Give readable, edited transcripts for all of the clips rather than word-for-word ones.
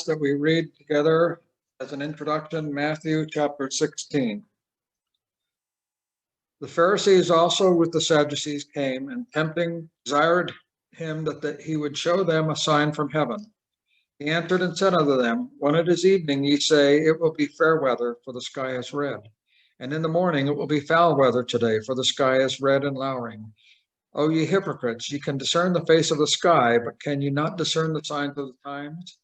ask that we read together as an introduction Matthew chapter 16. The Pharisees also with the Sadducees came and tempting desired him that he would show them a sign from heaven. He answered and said unto them, when it is evening, ye say, it will be fair weather, for the sky is red. And in the morning it will be foul weather today, for the sky is red and lowering. O ye hypocrites, ye can discern the face of the sky, but can ye not discern the signs of the times?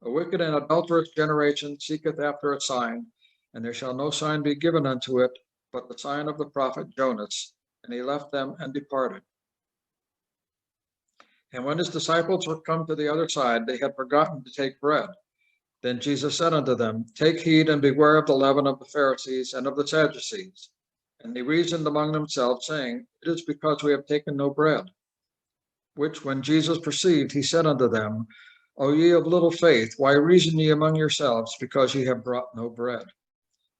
A wicked and adulterous generation seeketh after a sign, and there shall no sign be given unto it, but the sign of the prophet Jonas. And he left them and departed. And when his disciples were come to the other side, they had forgotten to take bread. Then Jesus said unto them, take heed and beware of the leaven of the Pharisees and of the Sadducees. And they reasoned among themselves, saying, it is because we have taken no bread. Which when Jesus perceived, he said unto them, O ye of little faith, why reason ye among yourselves, because ye have brought no bread?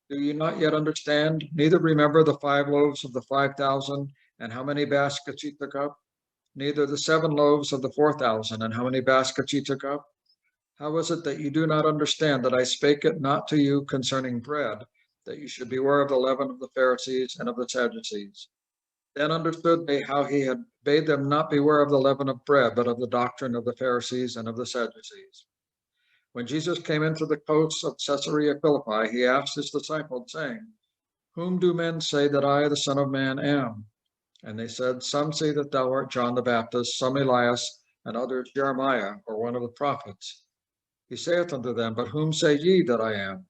Do ye not yet understand, neither remember the 5 loaves of the 5,000, and how many baskets ye took up? Neither the 7 loaves of the 4,000, and how many baskets ye took up? How is it that you do not understand that I spake it not to you concerning bread, that you should beware of the leaven of the Pharisees and of the Sadducees? Then understood they how he had bade them not beware of the leaven of bread, but of the doctrine of the Pharisees and of the Sadducees. When Jesus came into the coasts of Caesarea Philippi, he asked his disciples, saying, whom do men say that I, the Son of Man, am? And they said, some say that thou art John the Baptist, some Elias, and others Jeremiah, or one of the prophets. He saith unto them, but whom say ye that I am?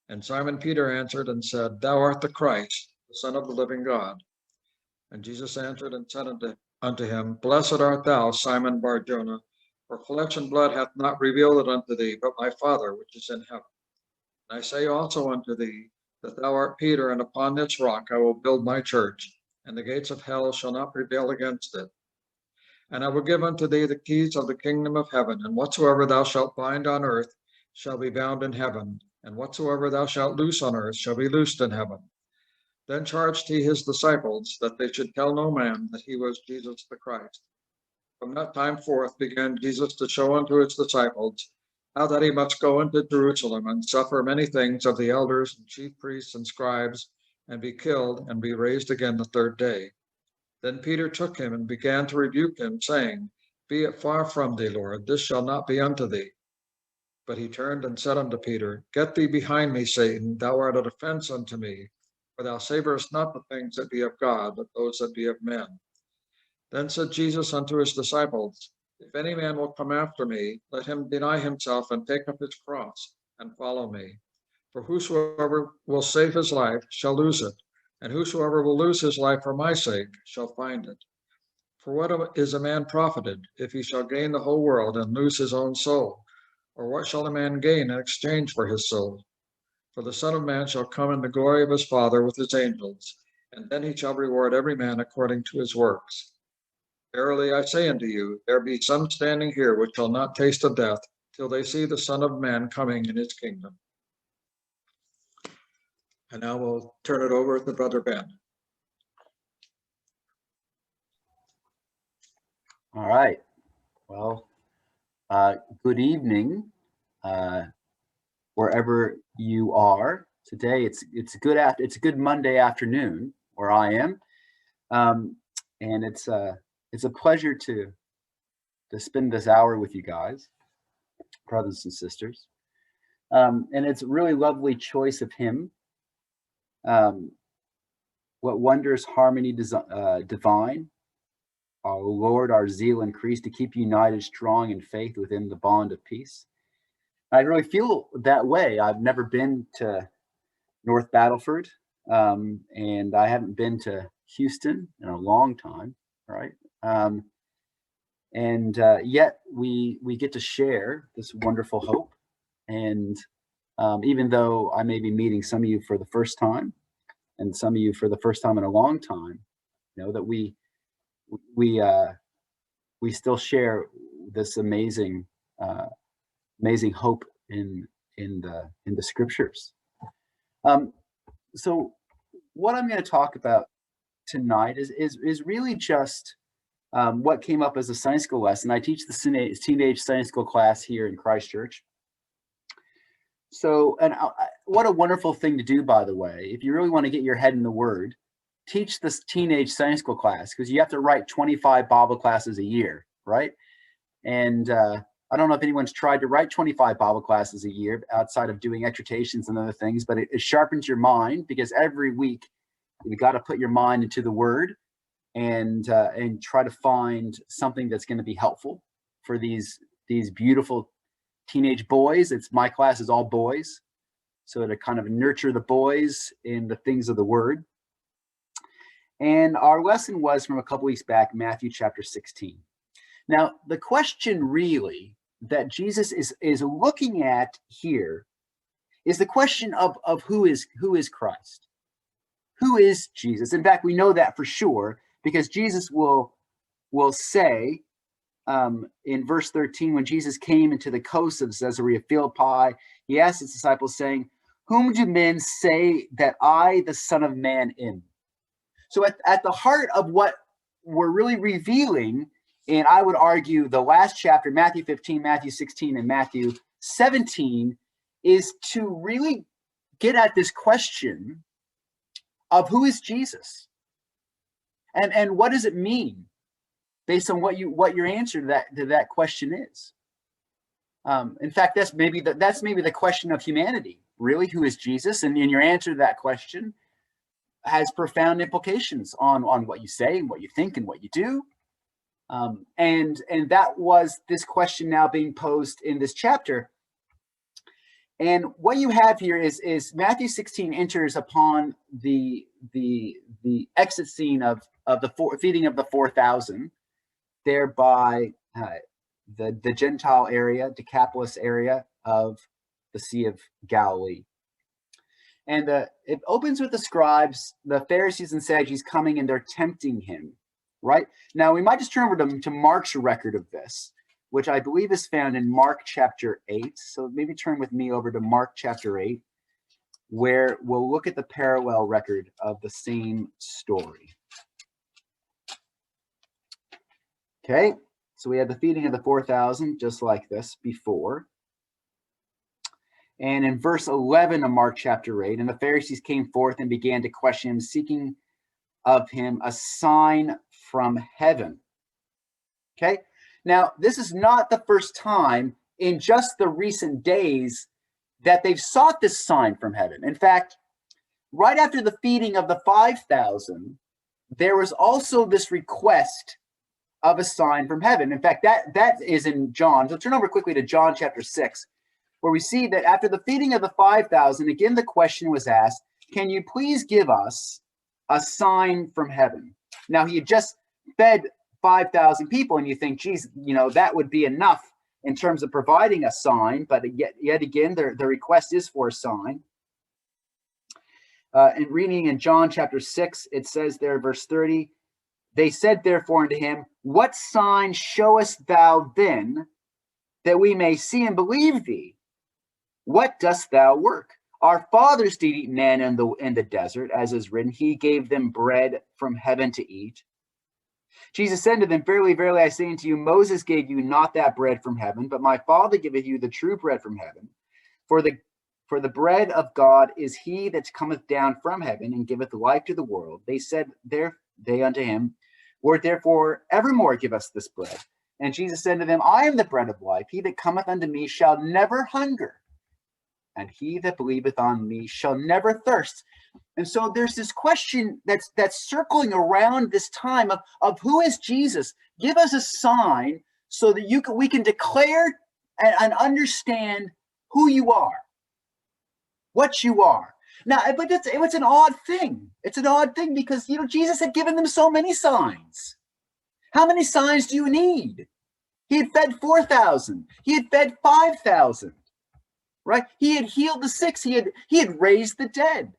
And Simon Peter answered and said, thou art the Christ, the Son of the living God. And Jesus answered and said unto him, blessed art thou, Simon Bar-Jonah, for flesh and blood hath not revealed it unto thee, but my Father which is in heaven. And I say also unto thee, that thou art Peter, and upon this rock I will build my church, and the gates of hell shall not prevail against it. And I will give unto thee the keys of the kingdom of heaven, and whatsoever thou shalt bind on earth shall be bound in heaven, and whatsoever thou shalt loose on earth shall be loosed in heaven. Then charged he his disciples that they should tell no man that he was Jesus the Christ. From that time forth began Jesus to show unto his disciples how that he must go into Jerusalem and suffer many things of the elders and chief priests and scribes, and be killed, and be raised again the 3rd day. Then Peter took him and began to rebuke him, saying, be it far from thee, Lord, this shall not be unto thee. But he turned and said unto Peter, get thee behind me, Satan, thou art an offense unto me, for thou savorest not the things that be of God, but those that be of men. Then said Jesus unto his disciples, if any man will come after me, let him deny himself and take up his cross and follow me. For whosoever will save his life shall lose it, and whosoever will lose his life for my sake shall find it. For what is a man profited, if he shall gain the whole world and lose his own soul? Or what shall a man gain in exchange for his soul? For the Son of Man shall come in the glory of his Father with his angels, and then he shall reward every man according to his works. Verily I say unto you, there be some standing here which shall not taste of death, till they see the Son of Man coming in his kingdom. And now we'll turn it over to Brother Ben. All right. Well, good evening, wherever you are today. It's a good Monday afternoon where I am, and it's a pleasure to spend this hour with you guys, brothers and sisters. And it's a really lovely choice of hymn. What wondrous harmony divine. O Lord, our zeal increase to keep united strong in faith within the bond of peace. I really feel that way. I've never been to North Battleford, and I haven't been to Houston in a long time, right? And yet we get to share this wonderful hope. And even though I may be meeting some of you for the first time, and some of you for the first time in a long time, you know that we still share this amazing hope in the scriptures. So what I'm going to talk about tonight is really just what came up as a Sunday school lesson. I teach the teenage Sunday school class here in Christchurch, So, and what a wonderful thing to do, by the way. If you really want to get your head in the Word, teach this teenage Sunday school class, because you have to write 25 Bible classes a year, right? And I don't know if anyone's tried to write 25 Bible classes a year outside of doing exhortations and other things, but it sharpens your mind, because every week you got to put your mind into the Word and try to find something that's going to be helpful for these beautiful teenage boys. My class is all boys, so to kind of nurture the boys in the things of the Word. And our lesson was from a couple weeks back, Matthew chapter 16. Now, the question really that Jesus is looking at here is the question of who is Christ? Who is Jesus? In fact, we know that for sure, because Jesus will say in verse 13, when Jesus came into the coast of Caesarea Philippi, he asked his disciples, saying, "Whom do men say that I, the Son of Man, am?" So at the heart of what we're really revealing, and I would argue the last chapter, Matthew 15, Matthew 16, and Matthew 17, is to really get at this question of who is Jesus, and what does it mean, based on what your answer to that question is. In fact, that's maybe the question of humanity. Really, who is Jesus? And your answer to that question has profound implications on what you say and what you think and what you do. And that was this question now being posed in this chapter. And what you have here is Matthew 16 enters upon the exit scene of the feeding of the 4,000, there by the Gentile area, Decapolis area of the Sea of Galilee. And it opens with the scribes, the Pharisees and Sadducees coming, and they're tempting him, right? Now, we might just turn over to Mark's record of this, which I believe is found in Mark chapter 8. So maybe turn with me over to Mark chapter 8, where we'll look at the parallel record of the same story. Okay, so we had the feeding of the 4,000, just like this before. And in verse 11 of Mark chapter 8, and the Pharisees came forth and began to question him, seeking of him a sign from heaven. Okay, now this is not the first time in just the recent days that they've sought this sign from heaven. In fact, right after the feeding of the 5,000, there was also this request of a sign from heaven. In fact, that is in John. So turn over quickly to John chapter 6, where we see that after the feeding of the 5,000, again, the question was asked, "Can you please give us a sign from heaven?" Now, he had just fed 5,000 people, and you think, geez, that would be enough in terms of providing a sign, but yet again, the request is for a sign. And reading in John chapter 6, it says there, verse 30, "They said therefore unto him, What sign showest thou then, that we may see and believe thee? What dost thou work? Our fathers did eat manna in the desert, as is written, He gave them bread from heaven to eat. Jesus said to them, Verily, verily, I say unto you, Moses gave you not that bread from heaven, but my Father giveth you the true bread from heaven. For the bread of God is he that cometh down from heaven, and giveth life to the world. They said they unto him, Lord, therefore evermore give us this bread. And Jesus said to them, I am the bread of life. He that cometh unto me shall never hunger, and he that believeth on me shall never thirst. And so there's this question that's circling around this time of who is Jesus? Give us a sign so that we can declare and understand who you are, what you are. Now, but it's an odd thing. It's an odd thing because, Jesus had given them so many signs. How many signs do you need? He had fed 4,000. He had fed 5,000, right? He had healed the sick. He had raised the dead,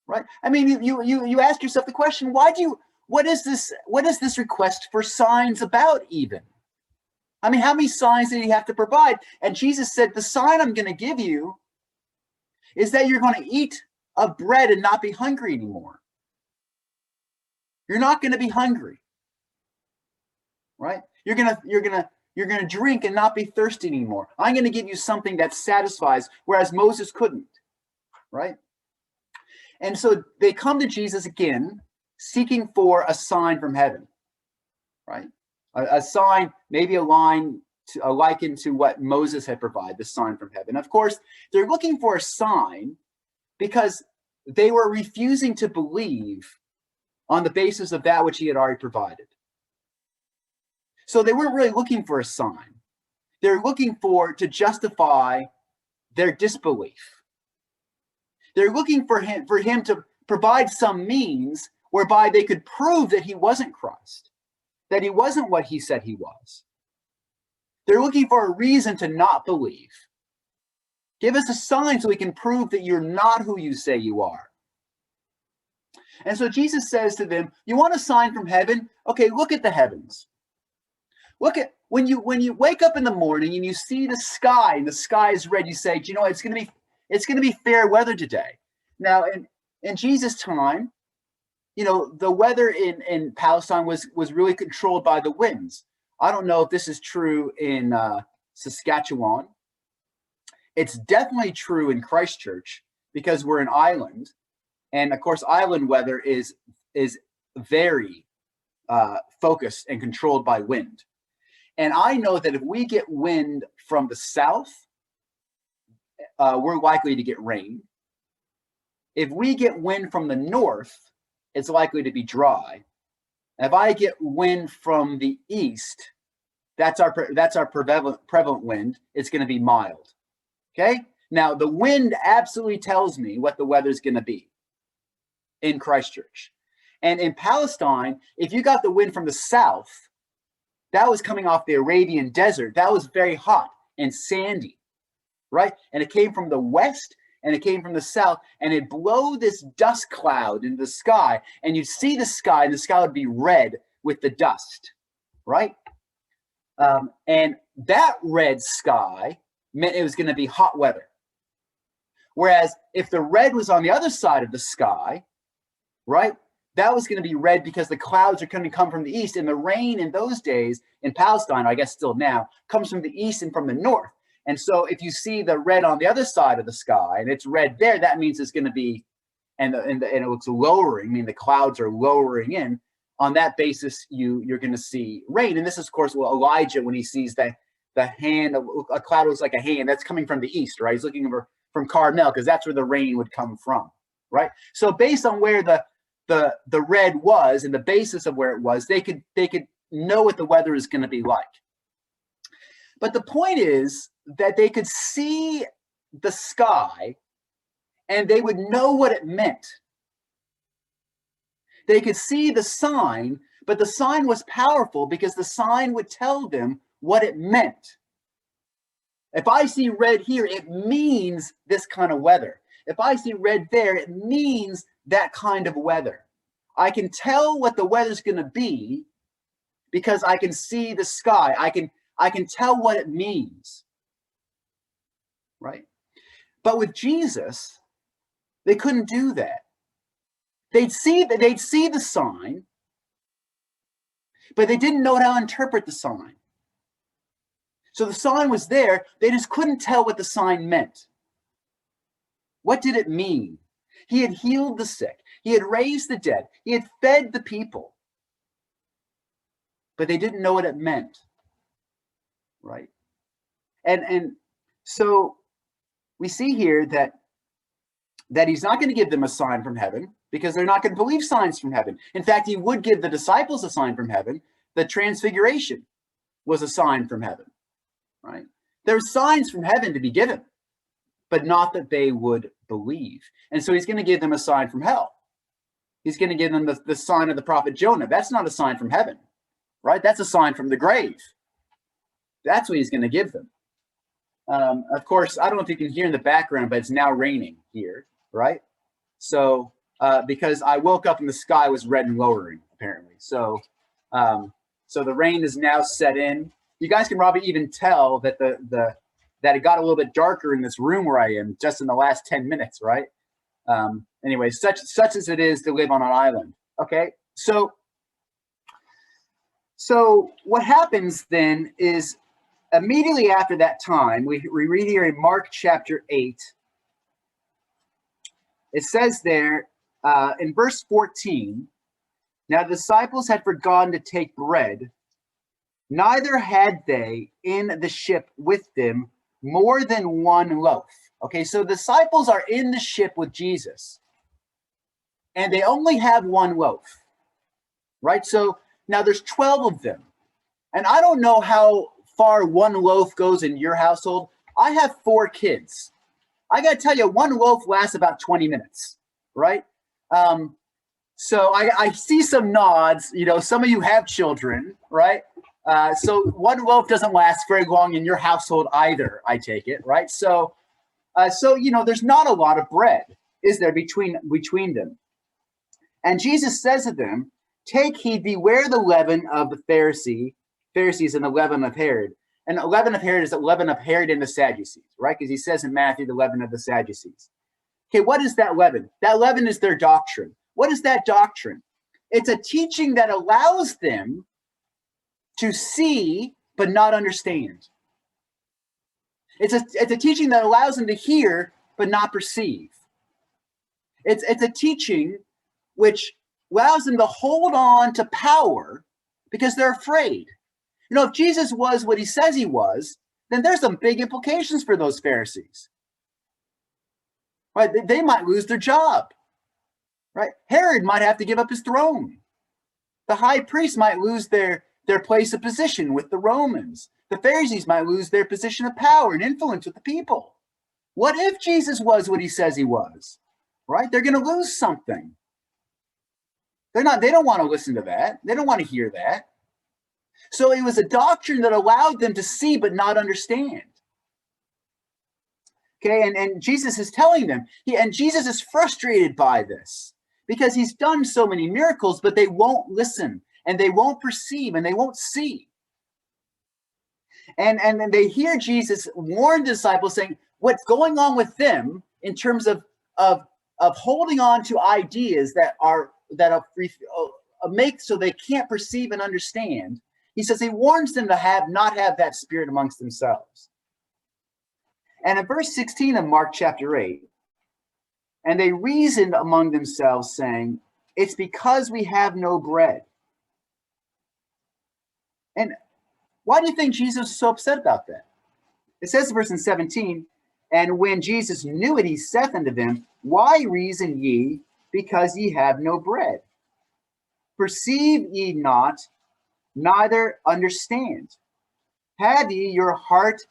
right? I mean, you ask yourself the question, what is this request for signs about even? I mean, how many signs did he have to provide? And Jesus said, the sign I'm going to give you is that you're going to eat of bread and not be hungry anymore. You're not going to be hungry, right? You're going You're going to drink and not be thirsty anymore. I'm going to give you something that satisfies, whereas Moses couldn't, right? And so they come to Jesus again, seeking for a sign from heaven, right? A sign, maybe a liken to what Moses had provided, the sign from heaven. Of course, they're looking for a sign because they were refusing to believe on the basis of that which he had already provided. So they weren't really looking for a sign. They're looking to justify their disbelief. They're looking for him to provide some means whereby they could prove that he wasn't Christ, that he wasn't what he said he was. They're looking for a reason to not believe. Give us a sign so we can prove that you're not who you say you are. And so Jesus says to them, you want a sign from heaven? Okay, look at the heavens. Look at when you wake up in the morning and you see the sky and the sky is red, you say, you know, it's going to be fair weather today. Now, in Jesus' time, you know, the weather in Palestine was really controlled by the winds. I don't know if this is true in Saskatchewan. It's definitely true in Christchurch because we're an island. And of course, island weather is very focused and controlled by wind. And I know that if we get wind from the south, we're likely to get rain. If we get wind from the north, it's likely to be dry. If I get wind from the east, that's our prevalent wind. It's going to be mild. Okay. Now the wind absolutely tells me what the weather's going to be in Christchurch. And in Palestine, if you got the wind from the south, that was coming off the Arabian desert. That was very hot and sandy, right? And it came from the west and it came from the south, and it blow this dust cloud into the sky, and you'd see the sky, and the sky would be red with the dust, right? And that red sky meant it was going to be hot weather. Whereas if the red was on the other side of the sky, right, that was going to be red because the clouds are going to come from the east. And the rain in those days in Palestine, I guess still now, comes from the east and from the north. And so if you see the red on the other side of the sky and it's red there, that means it's going to be, and it looks lowering, I mean, the clouds are lowering in. On that basis, you're going to see rain. And this is, of course, well, Elijah, when he sees the hand, a cloud looks like a hand, that's coming from the east, right? He's looking from Carmel because that's where the rain would come from, right? So based on where the red was and the basis of where it was, they could know what the weather is going to be like. But the point is that they could see the sky and they would know what it meant. They could see the sign, but the sign was powerful because the sign would tell them what it meant. If I see red here, it means this kind of weather. If I see red there, it means that kind of weather. I can tell what the weather's going to be because I can see the sky. I can tell what it means, right? But with Jesus, they couldn't do that. They'd see the sign, but they didn't know how to interpret the sign. So the sign was there. They just couldn't tell what the sign meant. What did it mean? He had healed the sick. He had raised the dead. He had fed the people. But they didn't know what it meant. Right? And so we see here that he's not going to give them a sign from heaven because they're not going to believe signs from heaven. In fact, he would give the disciples a sign from heaven. The transfiguration was a sign from heaven. Right? There are signs from heaven to be given, but not that they would believe. And so he's going to give them a sign from hell. He's going to give them the sign of the prophet Jonah. That's not a sign from heaven, right? That's a sign from the grave. That's what he's going to give them. Of course, I don't know if you can hear in the background, but it's now raining here, right? So, because I woke up and the sky was red and lowering, apparently. So the rain is now set in. You guys can probably even tell that that it got a little bit darker in this room where I am just in the last 10 minutes, right? Anyway, such as it is to live on an island. Okay, so what happens then is immediately after that time, we read here in Mark chapter 8, it says there in verse 14, now the disciples had forgotten to take bread, neither had they in the ship with them more than one loaf. Okay, so the disciples are in the ship with Jesus, and they only have one loaf, right? So now there's 12 of them. And I don't know how far one loaf goes in your household. I have 4 kids. I got to tell you, one loaf lasts about 20 minutes, right? So I see some nods. You know, some of you have children, right? So one loaf doesn't last very long in your household either, I take it, right? So you know, there's not a lot of bread, is there, between them? And Jesus says to them, take heed, beware the leaven of the Pharisees and the leaven of Herod. And the leaven of Herod is the leaven of Herod and the Sadducees, right? Because he says in Matthew, the leaven of the Sadducees. Okay, what is that leaven? That leaven is their doctrine. What is that doctrine? It's a teaching that allows them to see but not understand. It's a teaching that allows them to hear but not perceive. It's a teaching which allows them to hold on to power because they're afraid. You know, if Jesus was what he says he was, then there's some big implications for those Pharisees. Right? They might lose their job. Right? Herod might have to give up his throne. The high priest might lose their place of position with the Romans. The Pharisees might lose their position of power and influence with the people. What if Jesus was what he says he was? Right? They're going to lose something. They don't want to listen to that. They don't want to hear that. So it was a doctrine that allowed them to see but not understand. Okay, and Jesus is telling them, and Jesus is frustrated by this because he's done so many miracles, but they won't listen and they won't perceive and they won't see. And they hear Jesus warn the disciples saying what's going on with them in terms of holding on to ideas that make so they can't perceive and understand. He says he warns them to not have that spirit amongst themselves. And in verse 16 of Mark chapter 8, and they reasoned among themselves, saying, it's because we have no bread. And why do you think Jesus is so upset about that? It says in verse 17, and when Jesus knew it, he saith unto them, why reason ye, because ye have no bread? Perceive ye not, neither understand? Have ye your heart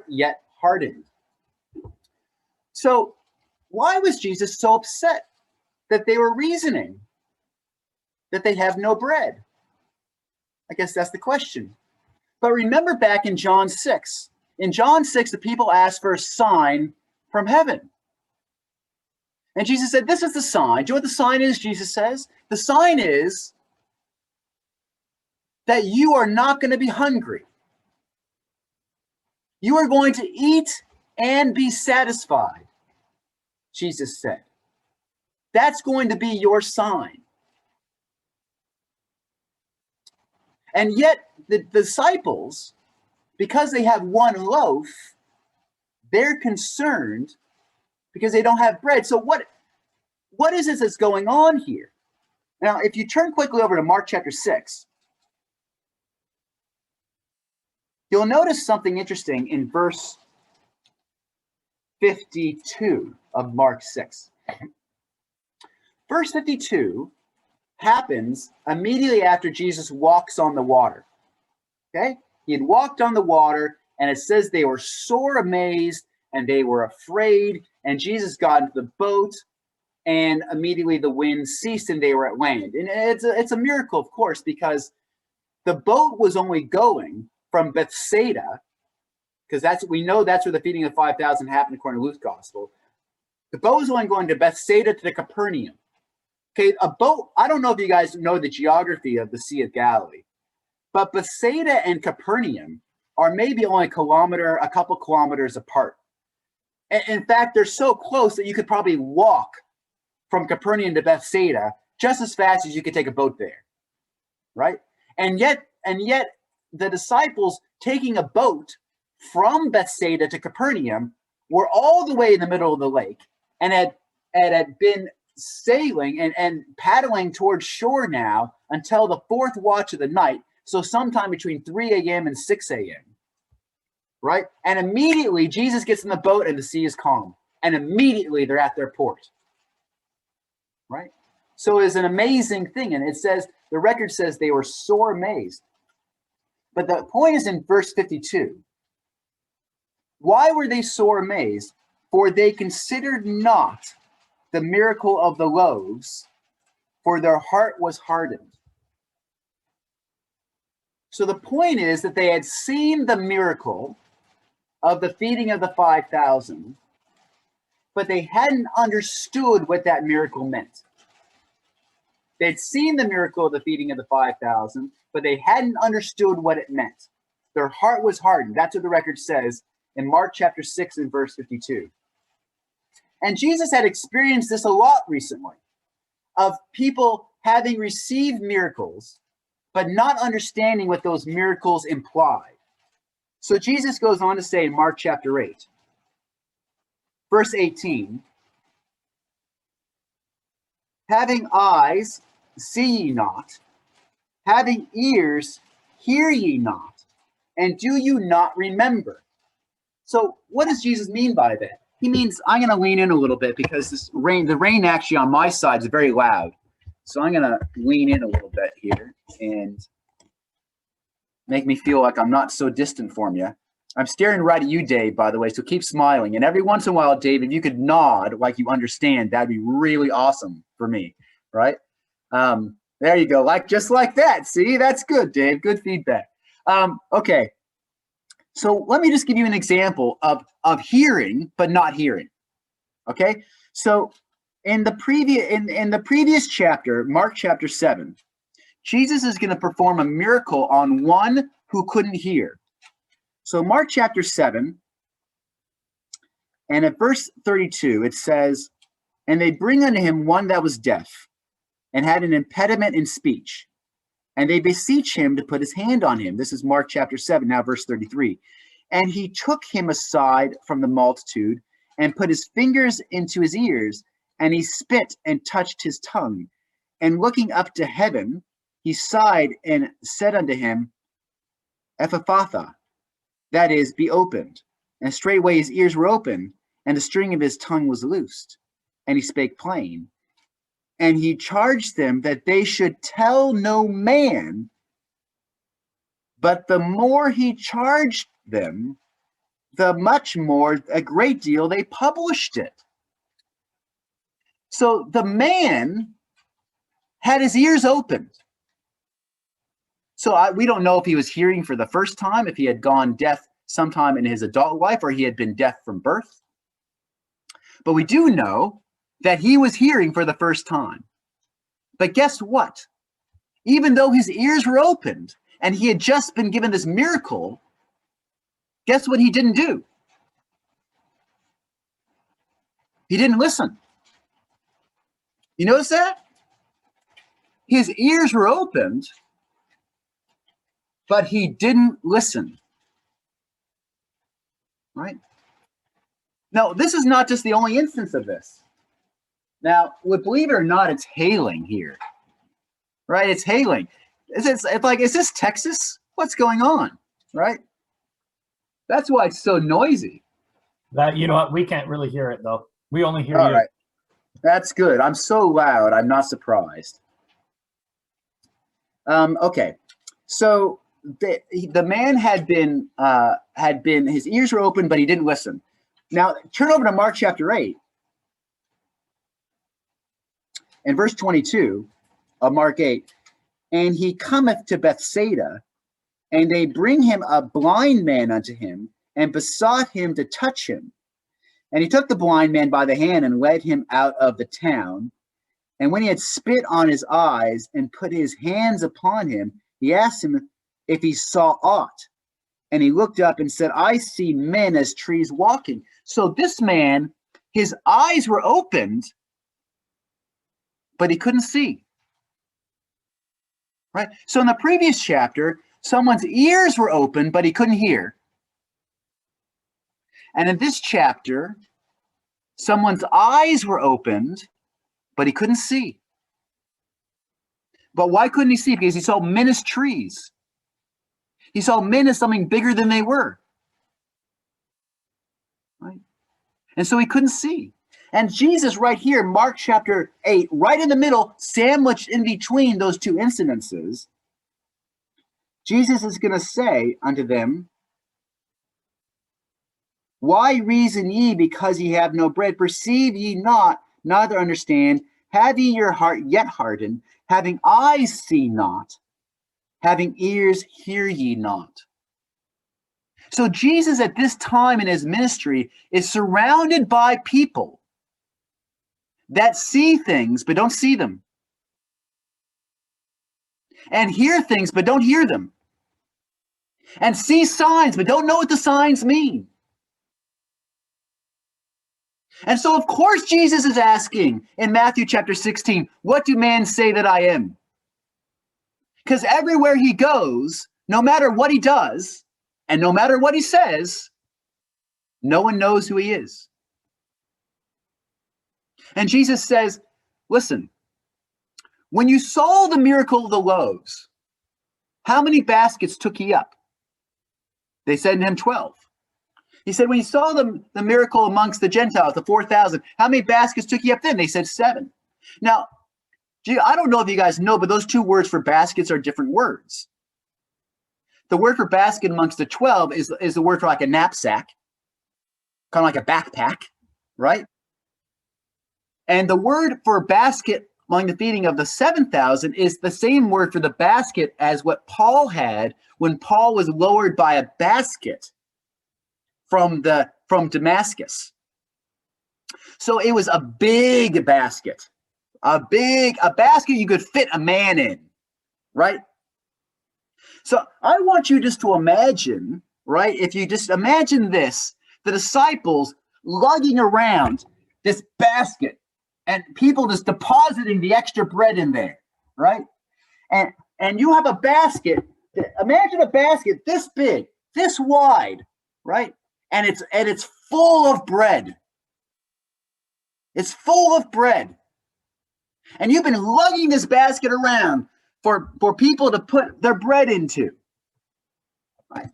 yet hardened? So why was Jesus so upset that they were reasoning that they have no bread? I guess that's the question. But remember back in John 6. In John 6, the people asked for a sign from heaven. And Jesus said, this is the sign. Do you know what the sign is, Jesus says? The sign is that you are not going to be hungry. You are going to eat and be satisfied, Jesus said. That's going to be your sign. And yet the disciples, because they have one loaf, they're concerned because they don't have bread. So what is this that's going on here? Now, if you turn quickly over to Mark chapter 6, you'll notice something interesting in verse 52 of Mark 6. Verse 52 happens immediately after Jesus walks on the water. Okay? He had walked on the water, and it says they were sore amazed, and they were afraid, and Jesus got into the boat, and immediately the wind ceased, and they were at land. And it's a miracle, of course, because the boat was only going from Bethsaida, because we know that's where the feeding of 5,000 happened according to Luke's gospel. The boat was only going to Bethsaida to the Capernaum. Okay, a boat, I don't know if you guys know the geography of the Sea of Galilee, but Bethsaida and Capernaum are maybe only a couple kilometers apart. In fact, they're so close that you could probably walk from Capernaum to Bethsaida just as fast as you could take a boat there, right? And yet the disciples taking a boat from Bethsaida to Capernaum were all the way in the middle of the lake and had been sailing and paddling towards shore now until the fourth watch of the night. So sometime between 3 a.m. and 6 a.m. Right? And immediately Jesus gets in the boat and the sea is calm. And immediately they're at their port. Right? So it's an amazing thing. And it says, the record says they were sore amazed. But the point is in verse 52. Why were they sore amazed? For they considered not the miracle of the loaves, for their heart was hardened. So the point is that they had seen the miracle of the feeding of the 5,000, but they hadn't understood what that miracle meant. They'd seen the miracle of the feeding of the 5,000, but they hadn't understood what it meant. Their heart was hardened. That's what the record says in Mark chapter 6 and verse 52. And Jesus had experienced this a lot recently, of people having received miracles, but not understanding what those miracles implied. So Jesus goes on to say in Mark chapter 8, verse 18, having eyes, see ye not, having ears, hear ye not, and do you not remember? So what does Jesus mean by that? He means, I'm going to lean in a little bit because the rain actually on my side is very loud. So I'm going to lean in a little bit here and make me feel like I'm not so distant from you. I'm staring right at you, Dave, by the way, so keep smiling. And every once in a while, Dave, if you could nod like you understand, that'd be really awesome for me, right? There you go, just like that. See, that's good, Dave. Good feedback. Okay. So let me just give you an example of hearing, but not hearing. Okay. So in the previous chapter, Mark chapter 7, Jesus is going to perform a miracle on one who couldn't hear. So Mark chapter 7, and at verse 32, it says, and they bring unto him one that was deaf and had an impediment in speech. And they beseech him to put his hand on him. This is Mark chapter 7, now verse 33. And he took him aside from the multitude and put his fingers into his ears, and he spit and touched his tongue. And looking up to heaven, he sighed and said unto him, Ephphatha, that is, be opened. And straightway his ears were opened, and the string of his tongue was loosed, and he spake plain. And he charged them that they should tell no man, but the more he charged them, the much more, a great deal, they published it. So the man had his ears opened. So we don't know if he was hearing for the first time, if he had gone deaf sometime in his adult life, or he had been deaf from birth. But we do know that he was hearing for the first time. But guess what? Even though his ears were opened and he had just been given this miracle, guess what he didn't do? He didn't listen. You notice that? His ears were opened, but he didn't listen. Right? Now, this is not just the only instance of this. Now, believe it or not, it's hailing here. Right? It's hailing. It's like, is this Texas? What's going on? Right? That's why it's so noisy. That, you know what? We can't really hear it, though. We only hear All you. right. That's good. I'm so loud. I'm not surprised. Okay. So the man had been his ears were open, but he didn't listen. Now turn over to Mark chapter 8 and verse 22 of Mark 8. And he cometh to Bethsaida, and they bring him a blind man unto him, and besought him to touch him. And he took the blind man by the hand and led him out of the town. And when he had spit on his eyes and put his hands upon him, he asked him if he saw aught. And he looked up and said, I see men as trees walking. So this man, his eyes were opened, but he couldn't see. Right? So in the previous chapter, Someone's ears were open, but he couldn't hear. And in this chapter, someone's eyes were opened, but he couldn't see. But why couldn't he see? Because he saw men as trees. He saw men as something bigger than they were. Right? And so he couldn't see. And Jesus right here, Mark chapter 8, right in the middle, sandwiched in between those two incidences, Jesus is going to say unto them, why reason ye because ye have no bread? Perceive ye not, neither understand? Have ye your heart yet hardened? Having eyes see not, having ears hear ye not. So Jesus at this time in his ministry is surrounded by people that see things but don't see them, and hear things but don't hear them, and see signs but don't know what the signs mean. And so, of course, Jesus is asking in Matthew chapter 16, what do men say that I am? Because everywhere he goes, no matter what he does, and no matter what he says, no one knows who he is. And Jesus says, listen, when you saw the miracle of the loaves, how many baskets took ye up? They said to him 12. He said, when you saw the miracle amongst the Gentiles, the 4,000, how many baskets took you up then? They said 7. Now, I don't know if you guys know, but those two words for baskets are different words. The word for basket amongst the 12 is the word for like a knapsack, kind of like a backpack, right? And the word for basket among the feeding of the 7,000 is the same word for the basket as what Paul had when Paul was lowered by a basket from Damascus. So it was a big basket, a basket you could fit a man in, right? So I want you just to imagine, right? If you just imagine this, the disciples lugging around this basket and people just depositing the extra bread in there, right? And you have a basket, imagine a basket this big, this wide, right? And it's full of bread. It's full of bread. And you've been lugging this basket around for people to put their bread into. Right?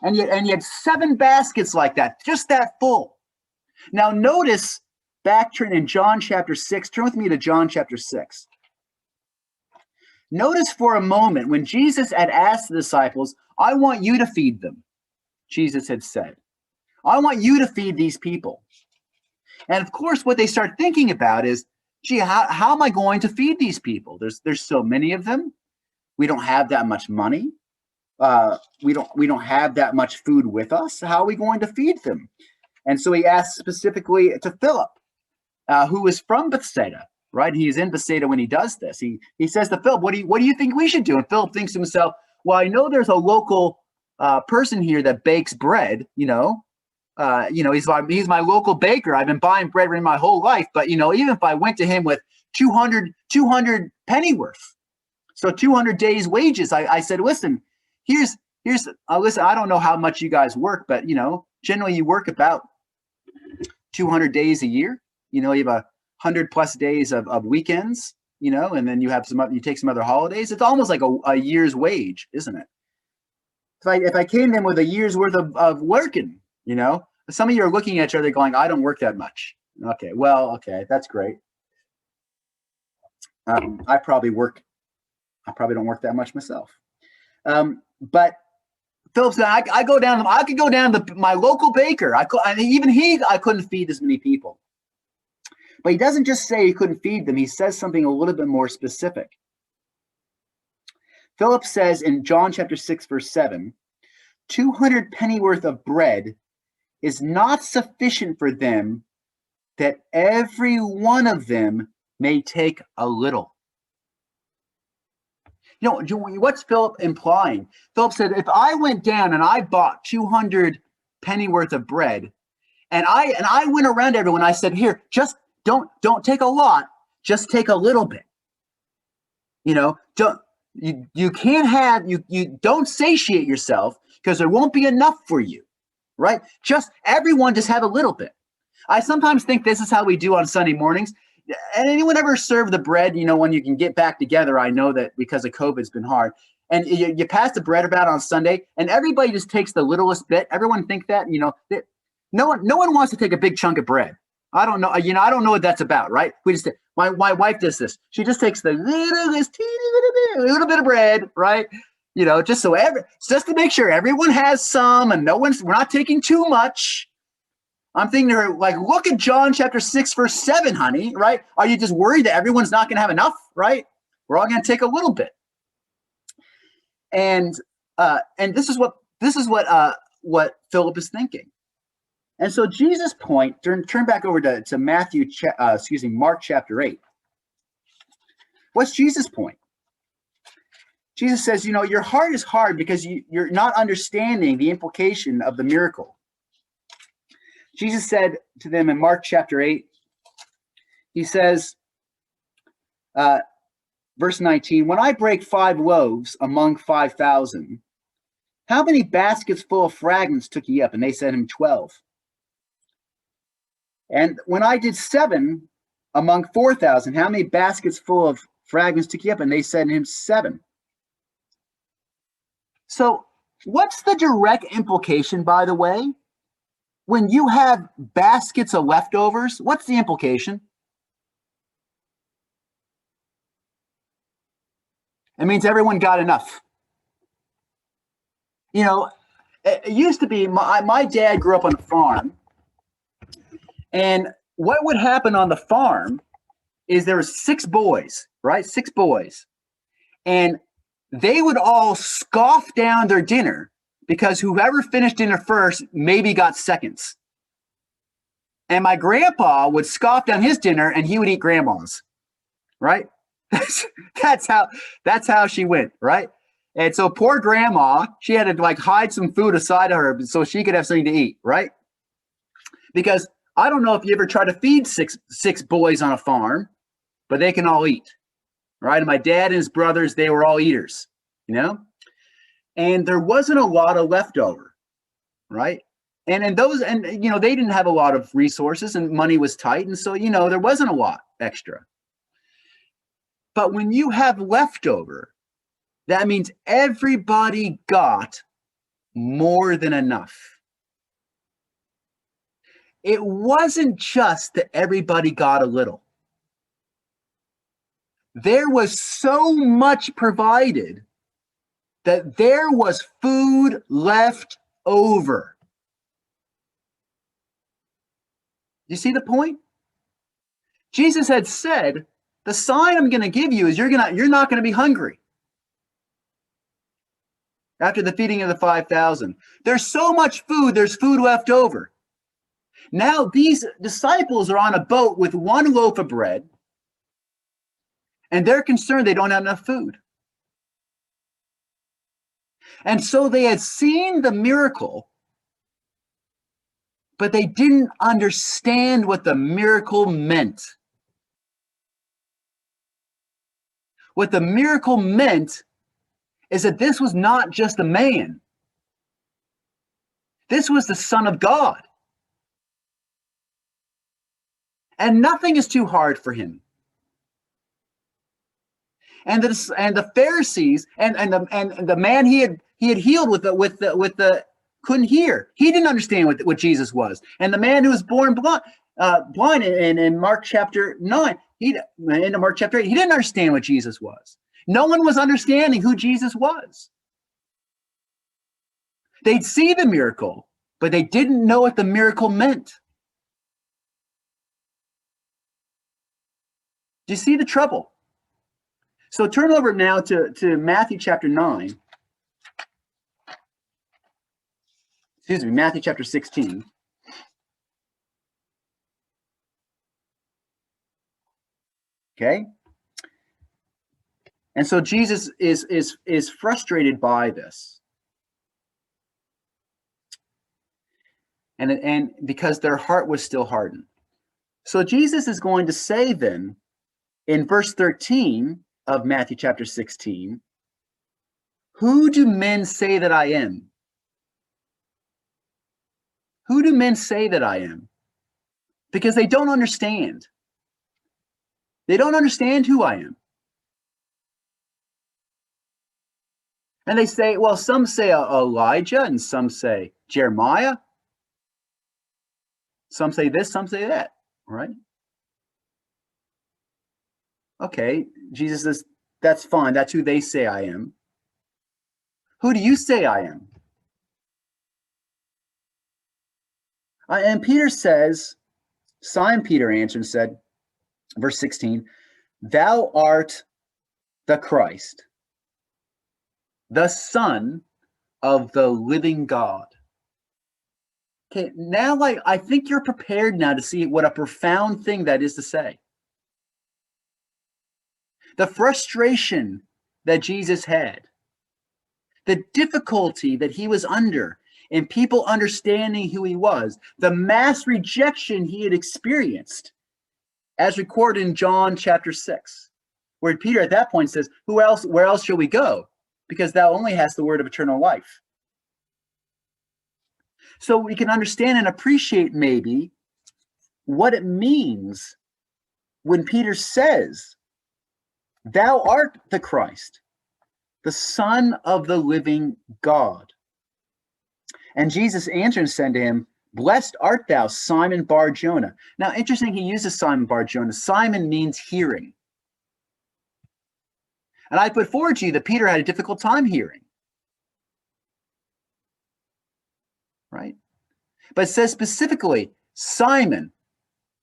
And you had 7 baskets like that, just that full. Now notice, turn in John chapter 6, turn with me to John chapter 6. Notice for a moment when Jesus had asked the disciples, I want you to feed them, Jesus had said. I want you to feed these people. And of course, what they start thinking about is, gee, how am I going to feed these people? There's so many of them. We don't have that much money. We don't have that much food with us. How are we going to feed them? And so he asked specifically to Philip, who is from Bethsaida, right? He's in Bethsaida when he does this. He says to Philip, what do you think we should do? And Philip thinks to himself, well, I know there's a local person here that bakes bread, he's my local baker. I've been buying bread in my whole life, but even if I went to him with 200 pennyworth, so 200 days wages, I said, listen, listen, I don't know how much you guys work, but generally you work about 200 days a year. You have 100 plus days of weekends, and then you take some other holidays. It's almost like a year's wage, isn't it? If I came in with a year's worth of working, some of you are looking at each other going, I don't work that much. Okay, that's great. I probably don't work that much myself. But Philip said, I could go down to my local baker. I couldn't feed as many people. But he doesn't just say he couldn't feed them. He says something a little bit more specific. Philip says in John chapter 6, verse 7, 200 pennyworth of bread is not sufficient for them, that every one of them may take a little. What's Philip implying? Philip said, if I went down and I bought 200 pennyworth of bread, and I went around everyone, I said, here, just don't take a lot, just take a little bit. You can't have, you don't satiate yourself because there won't be enough for you, right? Everyone just have a little bit. I sometimes think this is how we do on Sunday mornings. Anyone ever serve the bread, when you can get back together? I know that because of COVID, it's been hard. And you pass the bread about on Sunday, and everybody just takes the littlest bit. Everyone think that, no one wants to take a big chunk of bread. I don't know, I don't know what that's about, right? My wife does this. She just takes the little bit of bread, right? Just to make sure everyone has some, and we're not taking too much. I'm thinking to her, like, look at John chapter 6, verse 7, honey, right? Are you just worried that everyone's not going to have enough, right? We're all going to take a little bit. And this is what Philip is thinking. And so Jesus' point, turn back over to Mark chapter 8. What's Jesus' point? Jesus says, your heart is hard because you're not understanding the implication of the miracle. Jesus said to them in Mark chapter 8, he says, verse 19, when I break 5 loaves among 5,000, how many baskets full of fragments took ye up? And they said him 12. And when I did 7 among 4,000, how many baskets full of fragments took ye up? And they said him 7. So what's the direct implication, by the way? When you have baskets of leftovers, what's the implication? It means everyone got enough. It used to be, my dad grew up on a farm, and what would happen on the farm is there were 6 boys, right? 6 boys. And they would all scoff down their dinner because whoever finished dinner first maybe got seconds. And my grandpa would scoff down his dinner and he would eat grandma's, right? That's how she went, right? And so poor grandma, she had to hide some food aside of her so she could have something to eat, right? Because I don't know if you ever try to feed six boys on a farm, but they can all eat, right? And my dad and his brothers, they were all eaters, and there wasn't a lot of leftover, right? And they didn't have a lot of resources and money was tight. And so, there wasn't a lot extra. But when you have leftover, that means everybody got more than enough. It wasn't just that everybody got a little. There was so much provided that there was food left over. You see the point? Jesus had said, the sign I'm going to give you is you're not going to be hungry. After the feeding of the 5,000, there's so much food, there's food left over. Now these disciples are on a boat with 1 loaf of bread, and they're concerned they don't have enough food. And so they had seen the miracle, but they didn't understand what the miracle meant. What the miracle meant is that this was not just a man. This was the Son of God. And nothing is too hard for him. And the Pharisees and the man he had healed with the couldn't hear. He didn't understand what Jesus was. And the man who was born blind in Mark chapter 9, in Mark chapter 8, he didn't understand what Jesus was. No one was understanding who Jesus was. They'd see the miracle, but they didn't know what the miracle meant. Do you see the trouble? So turn over now to Matthew chapter 9. Excuse me, Matthew chapter 16. Okay? And so Jesus is frustrated by this. And because their heart was still hardened. So Jesus is going to say then, in verse 13 of Matthew chapter 16, Who do men say that I am? Who do men say that I am? Because they don't understand. They don't understand who I am. And they say, well, some say Elijah, and some say Jeremiah. Some say this, some say that, right? Okay, Jesus says, that's fine. That's who they say I am. Who do you say I am? And Peter says, Simon Peter answered and said, verse 16, thou art the Christ, the Son of the living God. Okay, now I think you're prepared now to see what a profound thing that is to say. The frustration that Jesus had, the difficulty that he was under in people understanding who he was, the mass rejection he had experienced, as recorded in John chapter 6, where Peter at that point says, where else shall we go? Because thou only hast the word of eternal life. So we can understand and appreciate maybe what it means when Peter says, thou art the Christ, the Son of the living God. And Jesus answered and said to him, blessed art thou, Simon Bar-Jonah. Now, interesting, he uses Simon Bar-Jonah. Simon means hearing. And I put forward to you that Peter had a difficult time hearing. Right? But it says specifically, Simon,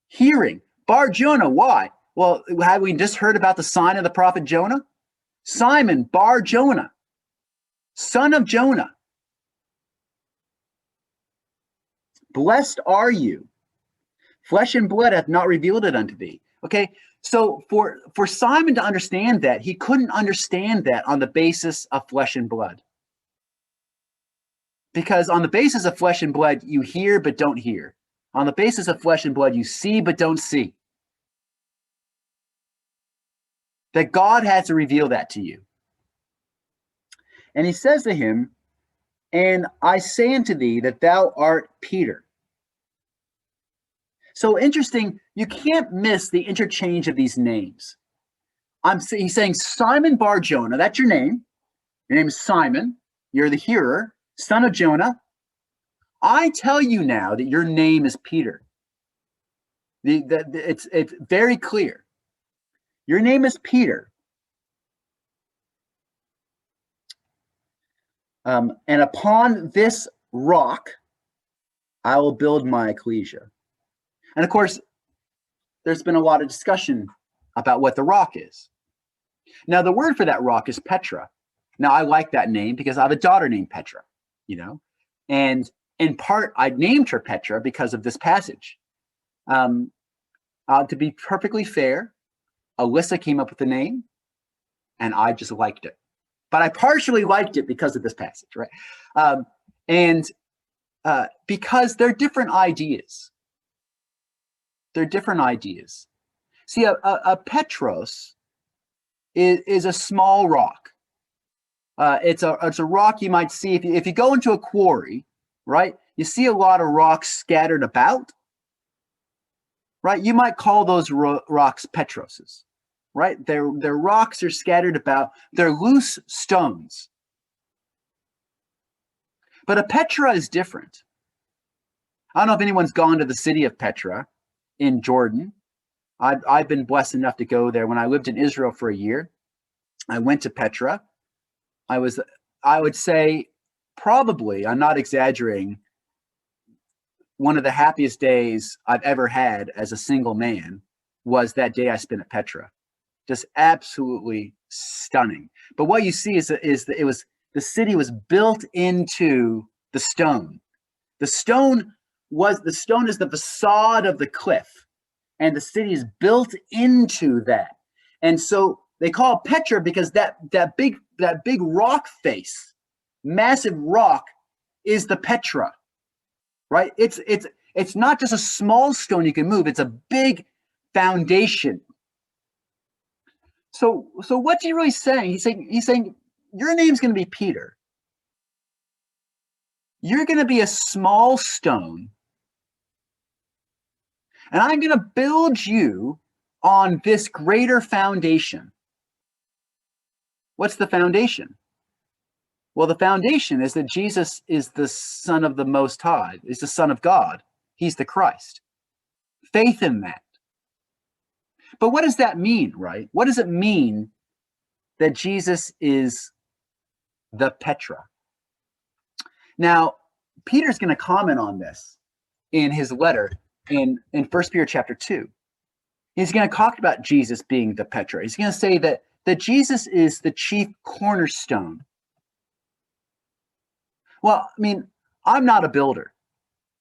hearing. Bar-Jonah, why? Well, have we just heard about the sign of the prophet Jonah? Simon Bar-Jonah, son of Jonah. Blessed are you. Flesh and blood hath not revealed it unto thee. Okay, so for Simon to understand that, he couldn't understand that on the basis of flesh and blood. Because on the basis of flesh and blood, you hear but don't hear. On the basis of flesh and blood, you see but don't see. That God has to reveal that to you. And he says to him, and I say unto thee that thou art Peter. So interesting, you can't miss the interchange of these names. He's saying Simon Bar-Jonah, that's your name. Your name is Simon. You're the hearer, son of Jonah. I tell you now that your name is Peter. It's very clear. Your name is Peter. And upon this rock, I will build my ecclesia. And of course, there's been a lot of discussion about what the rock is. Now, the word for that rock is Petra. Now, I like that name because I have a daughter named Petra, and in part, I named her Petra because of this passage. To be perfectly fair, Alyssa came up with the name, and I just liked it. But I partially liked it because of this passage, right? Because they're different ideas. They're different ideas. See, a Petros is a small rock. It's a rock you might see if you go into a quarry, right? You see a lot of rocks scattered about, right? You might call those rocks Petroses, right? Their rocks are scattered about. They're loose stones. But a Petra is different. I don't know if anyone's gone to the city of Petra in Jordan. I've been blessed enough to go there. When I lived in Israel for a year, I went to Petra. I would say probably, I'm not exaggerating, one of the happiest days I've ever had as a single man was that day I spent at Petra. Just absolutely stunning. But what you see is that the city was built into the stone. The stone is the facade of the cliff, and the city is built into that. And so they call it Petra because that big rock face, massive rock, is the Petra, right? It's not just a small stone you can move; it's a big foundation. So what's he really saying? He's saying your name's going to be Peter. You're going to be a small stone, and I'm going to build you on this greater foundation. What's the foundation? Well, the foundation is that Jesus is the Son of the Most High. He's the Son of God. He's the Christ. Faith in that. But what does that mean, right? What does it mean that Jesus is the Petra? Now, Peter's going to comment on this in his letter in 1 Peter chapter 2. He's going to talk about Jesus being the Petra. He's going to say that Jesus is the chief cornerstone. Well, I mean, I'm not a builder.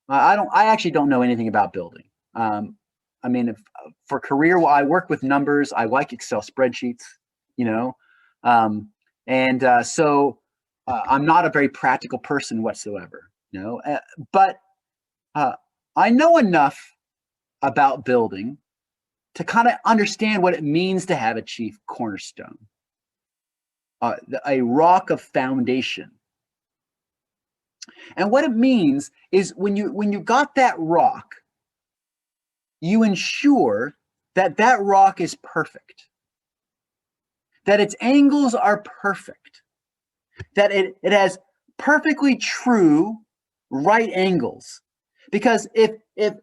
I actually don't know anything about building. I mean, for career, well, I work with numbers. I like Excel spreadsheets, you know, so I'm not a very practical person whatsoever, you know. But I know enough about building to kind of understand what it means to have a chief cornerstone, a rock of foundation. And what it means is when you got that rock, you ensure that that rock is perfect, that its angles are perfect, that it has perfectly true right angles. Because if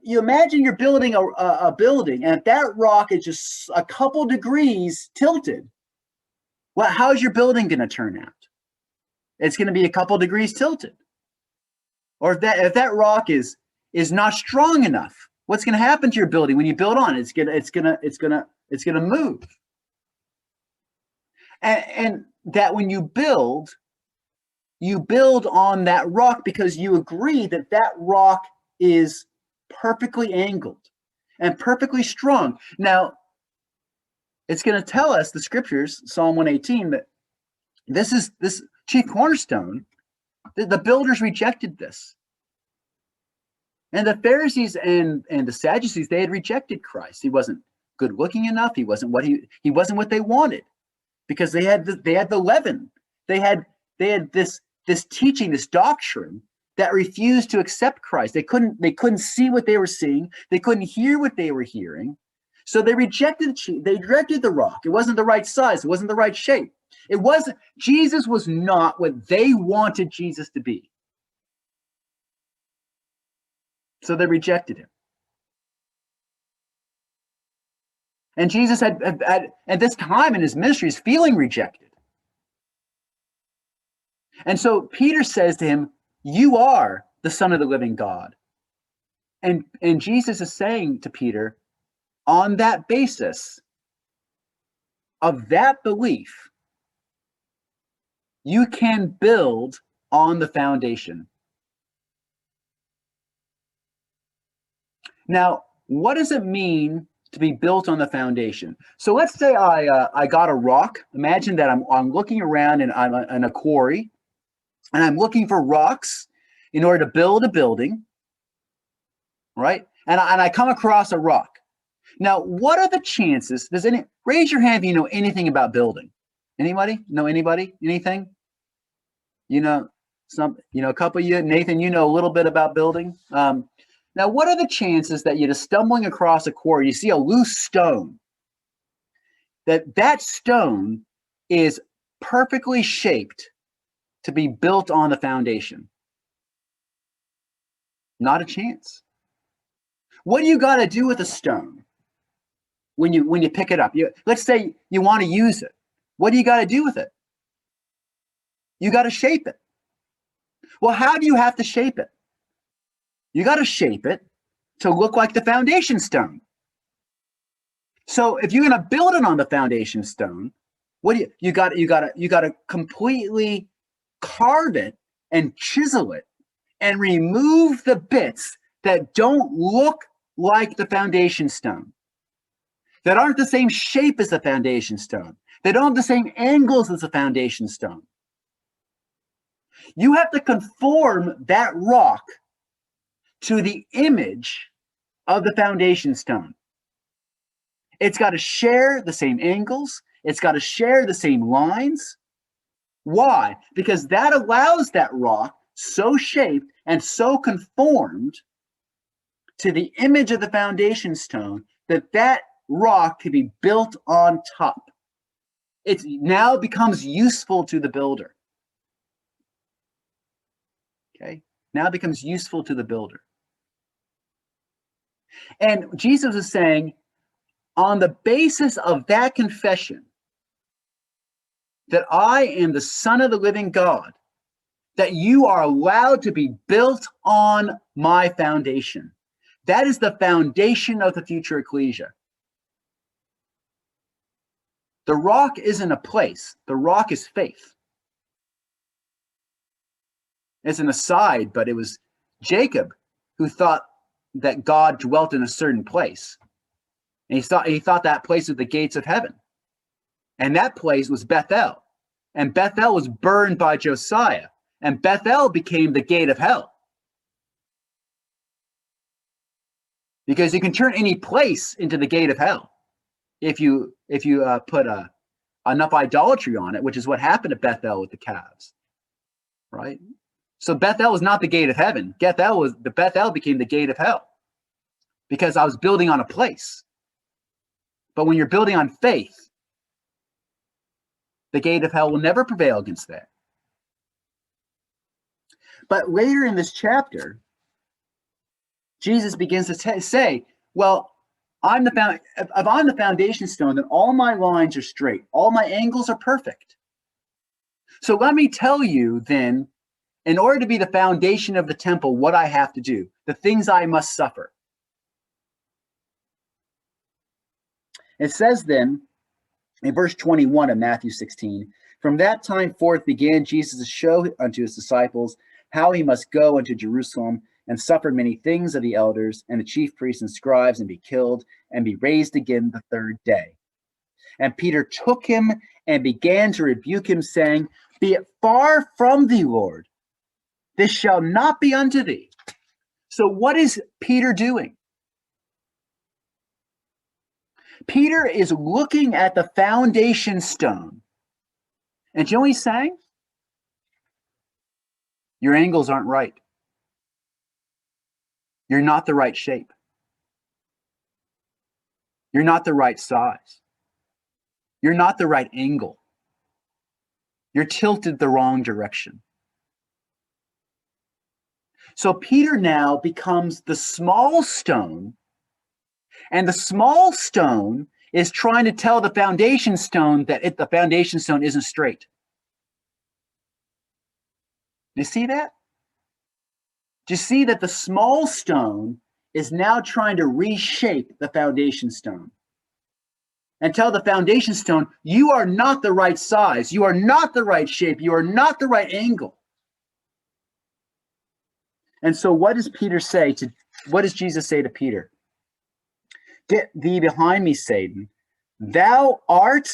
you imagine you're building a building and if that rock is just a couple degrees tilted, well, how's your building going to turn out? It's going to be a couple degrees tilted. Or if that rock is not strong enough, what's going to happen to your building when you build on it? It's gonna move. And that when you build on that rock because you agree that that rock is perfectly angled and perfectly strong. Now, it's going to tell us, the scriptures, Psalm 118, that this chief cornerstone, the builders rejected this. And the Pharisees and the Sadducees, they had rejected Christ. He wasn't good looking enough. He wasn't what they wanted, because they had the leaven. They had this teaching, this doctrine that refused to accept Christ. They couldn't see what they were seeing. They couldn't hear what they were hearing. So they rejected the rock. It wasn't the right size. It wasn't the right shape. Jesus was not what they wanted Jesus to be. So they rejected him. And Jesus had at this time in his ministry is feeling rejected. And so Peter says to him, "You are the Son of the living God." And Jesus is saying to Peter, on that basis of that belief, you can build on the foundation. Now, what does it mean to be built on the foundation? So let's say I got a rock. Imagine that I'm looking around and I'm in a quarry, and I'm looking for rocks in order to build a building, right? And I come across a rock. Now, what are the chances? Raise your hand if you know anything about building. Anybody? Know anybody? Anything? You know, a couple of you. Nathan, you know a little bit about building. Now, what are the chances that you're just stumbling across a quarry, you see a loose stone, that stone is perfectly shaped to be built on the foundation? Not a chance. What do you got to do with a stone when you pick it up? Let's say you want to use it. What do you got to do with it? You got to shape it. Well, how do you have to shape it? You got to shape it to look like the foundation stone. So if you're going to build it on the foundation stone, what do you got to completely carve it and chisel it and remove the bits that don't look like the foundation stone, that aren't the same shape as the foundation stone, that don't have the same angles as the foundation stone. You have to conform that rock to the image of the foundation stone. It's got to share the same angles. It's got to share the same lines Why? Because that allows that rock, so shaped and so conformed to the image of the foundation stone, that that rock can be built on top. It now becomes useful to the builder. Okay, now becomes useful to the builder. And Jesus is saying, on the basis of that confession, that I am the Son of the living God, that you are allowed to be built on my foundation. That is the foundation of the future ecclesia. The rock isn't a place. The rock is faith. As an aside, but it was Jacob who thought that God dwelt in a certain place. And he thought that place was the gates of heaven. And that place was Bethel. And Bethel was burned by Josiah. And Bethel became the gate of hell. Because you can turn any place into the gate of hell if you put enough idolatry on it, which is what happened at Bethel with the calves, right? So Bethel was not the gate of heaven. Bethel became the gate of hell because I was building on a place. But when you're building on faith, the gate of hell will never prevail against that. But later in this chapter, Jesus begins to say, well, if I'm the foundation stone, then all my lines are straight. All my angles are perfect. So let me tell you then, in order to be the foundation of the temple, what I have to do, the things I must suffer. It says then, in verse 21 of Matthew 16, from that time forth began Jesus to show unto his disciples how he must go unto Jerusalem and suffer many things of the elders and the chief priests and scribes, and be killed, and be raised again the third day. And Peter took him and began to rebuke him, saying, Be it far from thee, Lord. This shall not be unto thee. So what is Peter doing? Peter is looking at the foundation stone. And do you know what he's saying? Your angles aren't right. You're not the right shape. You're not the right size. You're not the right angle. You're tilted the wrong direction. So Peter now becomes the small stone, and the small stone is trying to tell the foundation stone that the foundation stone isn't straight. Do you see that? Do you see that the small stone is now trying to reshape the foundation stone and tell the foundation stone, you are not the right size, you are not the right shape, you are not the right angle. And so what does Jesus say to Peter? Get thee behind me, Satan. Thou art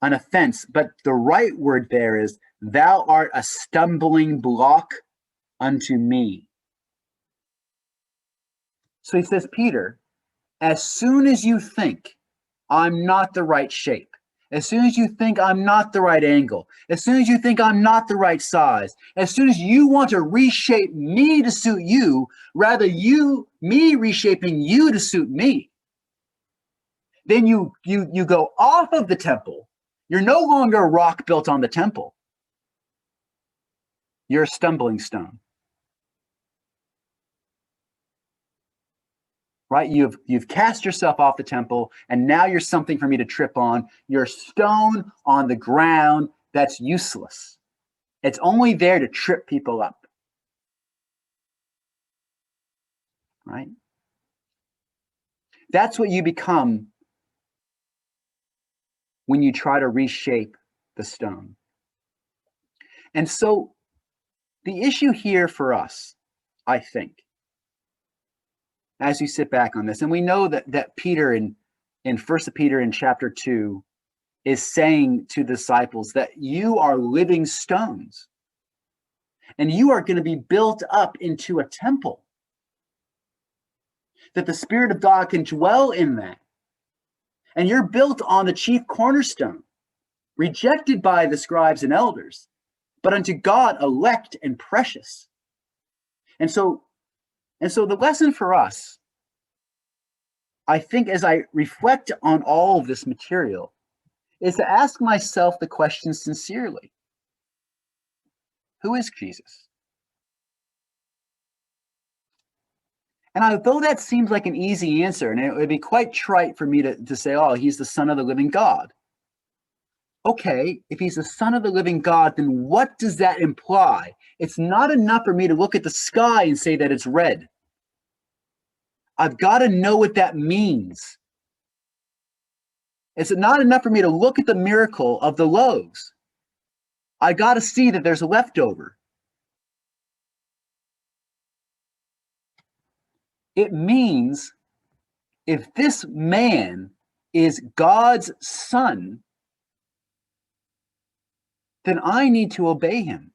an offense, but the right word there is, thou art a stumbling block unto me. So he says, Peter, as soon as you think I'm not the right shape, as soon as you think I'm not the right angle, as soon as you think I'm not the right size, as soon as you want to reshape me to suit you, rather me reshaping you to suit me, then you go off of the temple. You're no longer a rock built on the temple. You're a stumbling stone. Right? You've cast yourself off the temple, and now you're something for me to trip on. You're a stone on the ground that's useless. It's only there to trip people up. Right? That's what you become when you try to reshape the stone. And so the issue here for us, I think, as you sit back on this, and we know that Peter in 1 Peter in chapter 2 is saying to the disciples that you are living stones and you are going to be built up into a temple, that the Spirit of God can dwell in that. And you're built on the chief cornerstone, rejected by the scribes and elders, but unto God elect and precious. And so the lesson for us, I think, as I reflect on all of this material, is to ask myself the question sincerely. Who is Jesus? And although that seems like an easy answer, and it would be quite trite for me to say, oh, he's the Son of the living God. Okay, if he's the Son of the living God, then what does that imply? It's not enough for me to look at the sky and say that it's red. I've got to know what that means. It's not enough for me to look at the miracle of the loaves. I got to see that there's a leftover. It means if this man is God's son, then I need to obey him.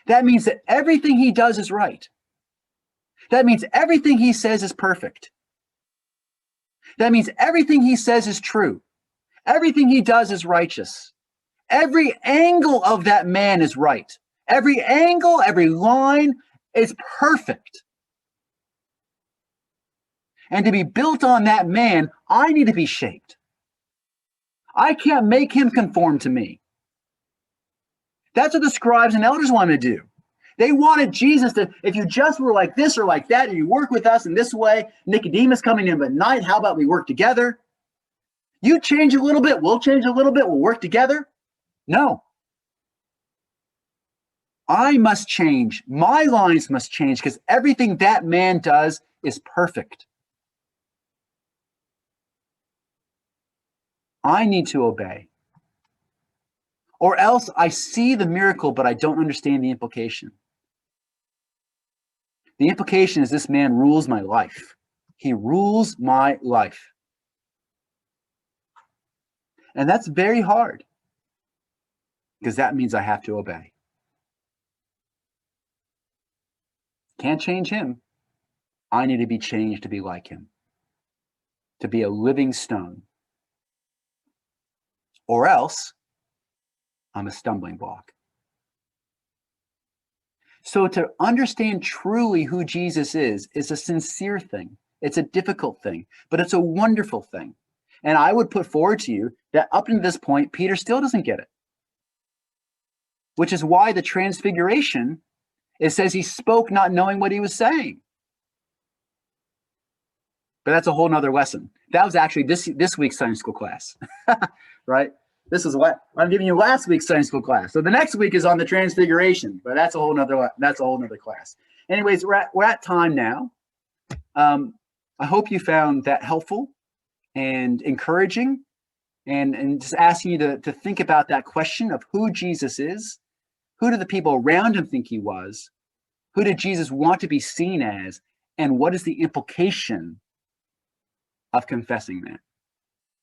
That means that everything he does is right. That means everything he says is perfect. That means everything he says is true. Everything he does is righteous. Every angle of that man is right. Every angle, every line is perfect. And to be built on that man, I need to be shaped. I can't make him conform to me. That's what the scribes and elders want to do. They wanted Jesus to, if you just were like this or like that, and you work with us in this way, Nicodemus coming in at night, how about we work together? You change a little bit, we'll change a little bit, we'll work together. No. I must change. My lines must change because everything that man does is perfect. I need to obey. Or else I see the miracle, but I don't understand the implication. The implication is this man rules my life. He rules my life. And that's very hard because that means I have to obey. Can't change him. I need to be changed to be like him, to be a living stone. Or else I'm a stumbling block. So to understand truly who Jesus is a sincere thing. It's a difficult thing, but it's a wonderful thing. And I would put forward to you that up to this point, Peter still doesn't get it. Which is why the transfiguration, it says he spoke not knowing what he was saying. But that's a whole nother lesson. That was actually this week's Sunday school class, right? This is what I'm giving you last week's Sunday school class. So the next week is on the transfiguration, but that's a whole nother class. Anyways, we're at time now. I hope you found that helpful and encouraging, and just asking you to think about that question of who Jesus is. Who do the people around him think he was? Who did Jesus want to be seen as? And what is the implication of confessing that?